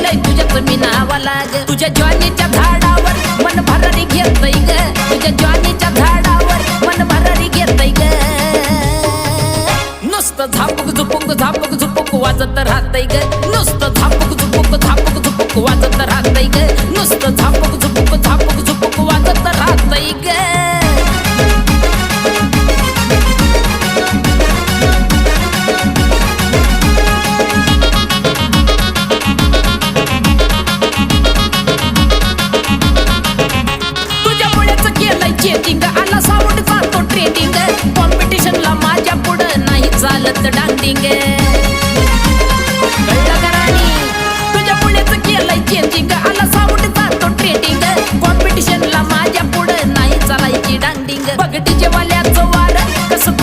लिहिलंय तुझ्याच मी नावाला ग तुझ्या ज्वानीच्या झाडावर मन भरारी घेतय ग तुझ्या ज्वानीच्या झाडावर मन भरारी घेतय ग नुसतं झापूक झुपूक वाजत राहतय ग नुसतं झापूक झुपूक वाजत राहतय ग नुसतं झापूक झुपूक वाजत राहतय ग